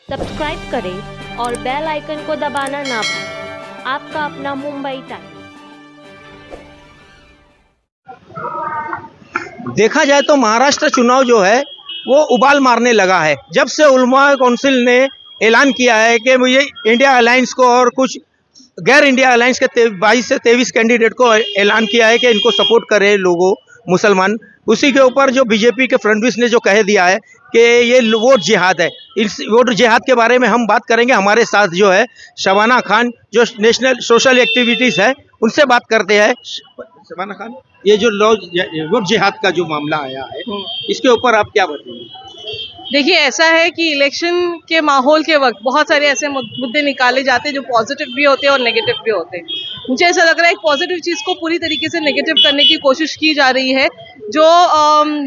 Subscribe करें और bell icon को दबाना ना भूलें। आपका अपना मुंबई टाइम्स। देखा जाए तो महाराष्ट्र चुनाव जो है वो उबाल मारने लगा है। जब से उलमा काउंसिल ने ऐलान किया है कि ये इंडिया अलायंस को और कुछ गैर इंडिया अलायंस के 22 से 23 कैंडिडेट को ऐलान किया है कि इनको सपोर्ट करें लोगों मुसलमान, उसी के ऊपर जो बीजेपी के फडणवीस ने जो कह दिया है कि ये वोट जिहाद है। इस वोट जिहाद के बारे में हम बात करेंगे। हमारे साथ जो है शबाना खान, जो नेशनल सोशल एक्टिविटीज़ है, उनसे बात करते हैं। शबाना खान, ये जो वोट जिहाद का जो मामला आया है, इसके ऊपर आप क्या बताएंगे? देखिए, ऐसा है कि इलेक्शन के माहौल के वक्त बहुत सारे ऐसे मुद्दे निकाले जाते हैं जो पॉजिटिव भी होते हैं और नेगेटिव भी होते हैं। मुझे ऐसा लग रहा है एक पॉजिटिव चीज़ को पूरी तरीके से नेगेटिव करने की कोशिश की जा रही है। जो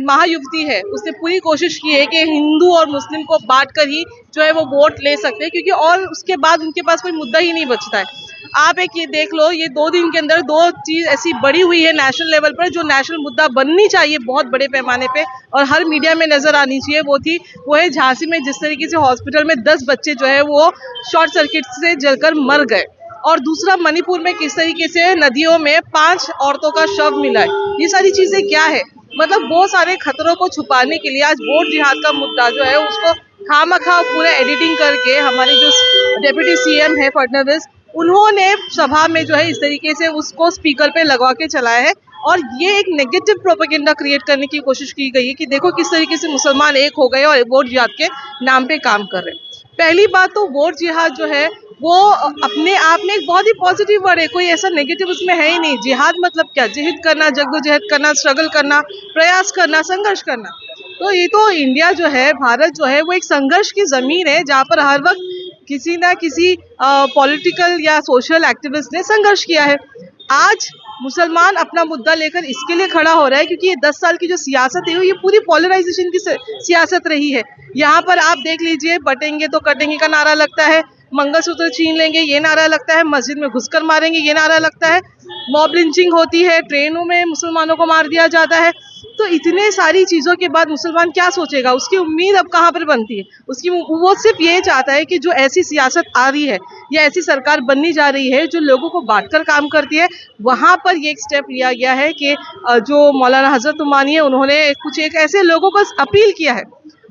महायुवती है उसने पूरी कोशिश की है कि हिंदू और मुस्लिम को बांट कर ही जो है वो वोट ले सकते हैं, क्योंकि और उसके बाद उनके पास कोई मुद्दा ही नहीं बचता है। आप एक ये देख लो, ये 2 दिन के अंदर 2 चीज ऐसी बड़ी हुई है नेशनल लेवल पर जो नेशनल मुद्दा बननी चाहिए बहुत बड़े पैमाने पे और हर मीडिया में नजर आनी चाहिए। वो है झांसी में जिस तरीके से हॉस्पिटल में 10 बच्चे जो है वो शॉर्ट सर्किट से जलकर मर गए, और दूसरा मणिपुर में किस तरीके से नदियों में 5 औरतों का शव मिला है। ये सारी चीजें क्या है, मतलब बहुत सारे खतरों को छुपाने के लिए आज वोट जिहाद का मुद्दा जो है उसको खामखा पूरे एडिटिंग करके हमारे जो डेप्यूटी सीएम है फडणवीस, उन्होंने सभा में जो है इस तरीके से उसको स्पीकर पे लगवा के चलाया है और ये एक नेगेटिव प्रोपेगेंडा क्रिएट करने की कोशिश की गई है कि देखो किस तरीके से मुसलमान एक हो गए और वोट जिहाद के नाम पे काम कर रहे हैं। पहली बात तो वोट जिहाद जो है वो अपने आप में एक बहुत ही पॉजिटिव वर्ड है, कोई ऐसा नेगेटिव उसमें है ही नहीं। जिहाद मतलब क्या? जिहाद करना, जद्दोजहद करना, स्ट्रगल करना, प्रयास करना, संघर्ष करना। तो ये तो इंडिया जो है, भारत जो है वो एक संघर्ष की जमीन है जहाँ पर हर वक्त किसी ना किसी पॉलिटिकल या सोशल एक्टिविस्ट ने संघर्ष किया है। आज मुसलमान अपना मुद्दा लेकर इसके लिए खड़ा हो रहा है क्योंकि ये 10 साल की जो सियासत है ये पूरी पॉलराइजेशन की सियासत रही है। यहाँ पर आप देख लीजिए, बटेंगे तो कटेंगे का नारा लगता है, मंगलसूत्र छीन लेंगे ये नारा लगता है, मस्जिद में घुसकर मारेंगे ये नारा लगता है, मॉब लिंचिंग होती है, ट्रेनों में मुसलमानों को मार दिया जाता है। तो इतने सारी चीज़ों के बाद मुसलमान क्या सोचेगा? उसकी उम्मीद अब कहाँ पर बनती है? वो सिर्फ ये चाहता है कि जो ऐसी सियासत आ रही है या ऐसी सरकार बननी जा रही है जो लोगों को बांटकर काम करती है, वहाँ पर ये एक स्टेप लिया गया है कि जो मौलाना हजरत उमानी है उन्होंने कुछ एक ऐसे लोगों को अपील किया है।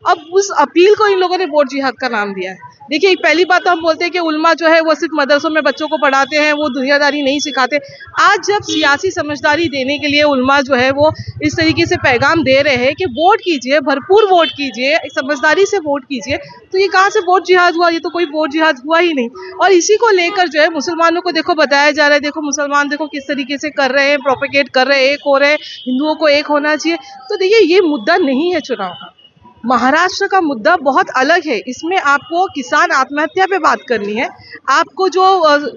अब उस अपील को इन लोगों ने वोट जिहाद का नाम दिया है। देखिए, पहली बात तो हम बोलते हैं कि उल्मा जो है वो सिर्फ मदरसों में बच्चों को पढ़ाते हैं, वो दुनियादारी नहीं सिखाते। आज जब सियासी समझदारी देने के लिए उल्मा जो है वो इस तरीके से पैगाम दे रहे हैं कि वोट कीजिए, भरपूर वोट कीजिए, समझदारी से वोट कीजिए, तो ये कहाँ से वोट जिहाद हुआ? ये तो कोई वोट जिहाद हुआ ही नहीं। और इसी को लेकर जो है मुसलमानों को देखो बताया जा रहा है, देखो मुसलमान देखो किस तरीके से कर रहे हैं, प्रोपेगेट कर रहे हैं, एक हो रहे हैं, हिंदुओं को एक होना चाहिए। तो देखिए, ये मुद्दा नहीं है चुनाव का। महाराष्ट्र का मुद्दा बहुत अलग है। इसमें आपको किसान आत्महत्या पे बात करनी है, आपको जो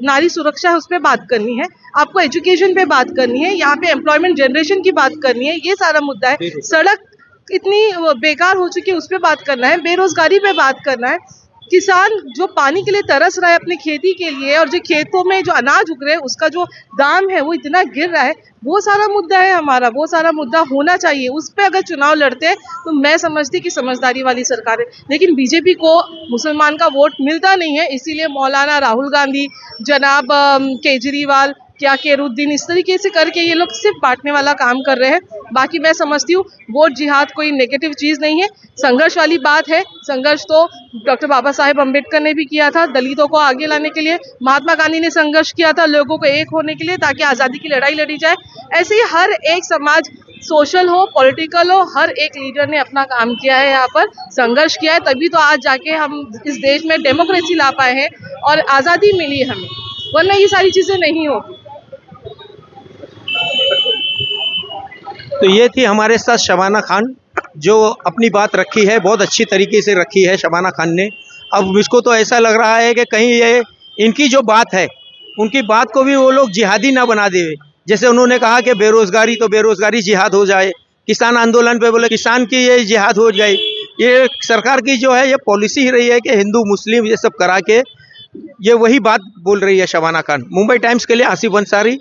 नारी सुरक्षा है उस पर बात करनी है, आपको एजुकेशन पे बात करनी है, यहाँ पे एम्प्लॉयमेंट जनरेशन की बात करनी है, ये सारा मुद्दा है। सड़क इतनी बेकार हो चुकी है उस पर बात करना है, बेरोजगारी पे बात करना है, किसान जो पानी के लिए तरस रहा है अपनी खेती के लिए, और जो खेतों में जो अनाज उग रहे हैं उसका जो दाम है वो इतना गिर रहा है, वो सारा मुद्दा है हमारा। वो सारा मुद्दा होना चाहिए, उस पर अगर चुनाव लड़ते हैं तो मैं समझती कि समझदारी वाली सरकार है। लेकिन बीजेपी को मुसलमान का वोट मिलता नहीं है, इसीलिए मौलाना राहुल गांधी, जनाब केजरीवाल, क्या केरुद्दीन, इस तरीके से करके ये लोग सिर्फ बांटने वाला काम कर रहे हैं। बाकी मैं समझती हूँ वोट जिहाद कोई नेगेटिव चीज़ नहीं है, संघर्ष वाली बात है। संघर्ष तो डॉक्टर बाबा साहेब अम्बेडकर ने भी किया था, दलितों को आगे लाने के लिए। महात्मा गांधी ने संघर्ष किया था लोगों को एक होने के लिए, ताकि आज़ादी की लड़ाई लड़ी जाए। ऐसे ही हर एक समाज, सोशल हो, पॉलिटिकल हो, हर एक लीडर ने अपना काम किया है, यहाँ पर संघर्ष किया है, तभी तो आज जाके हम इस देश में डेमोक्रेसी ला पाए हैं और आज़ादी मिली है हमें, वरना ये सारी चीज़ें नहीं होती। तो ये थी हमारे साथ शबाना खान, जो अपनी बात रखी है, बहुत अच्छी तरीके से रखी है शबाना खान ने। अब मुझको तो ऐसा लग रहा है कि कहीं ये इनकी जो बात है उनकी बात को भी वो लोग जिहादी ना बना दे। जैसे उन्होंने कहा कि बेरोजगारी, तो बेरोजगारी जिहाद हो जाए, किसान आंदोलन पे बोले किसान की ये जिहाद हो जाए। ये सरकार की जो है ये पॉलिसी ही रही है कि हिंदू मुस्लिम ये सब करा के ये वही बात बोल रही है शबाना खान। मुंबई टाइम्स के लिए आसिफ अंसारी।